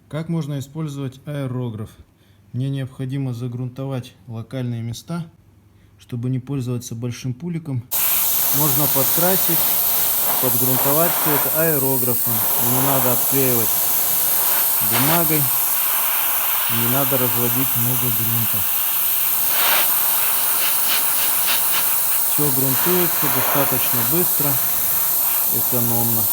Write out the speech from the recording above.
Как можно использовать аэрограф? Мне необходимо загрунтовать локальные места, чтобы не пользоваться большим пуликом. Можно подкрасить, подгрунтовать все это аэрографом. Не надо обклеивать бумагой, не надо разводить много грунта. Все грунтуется достаточно быстро, экономно.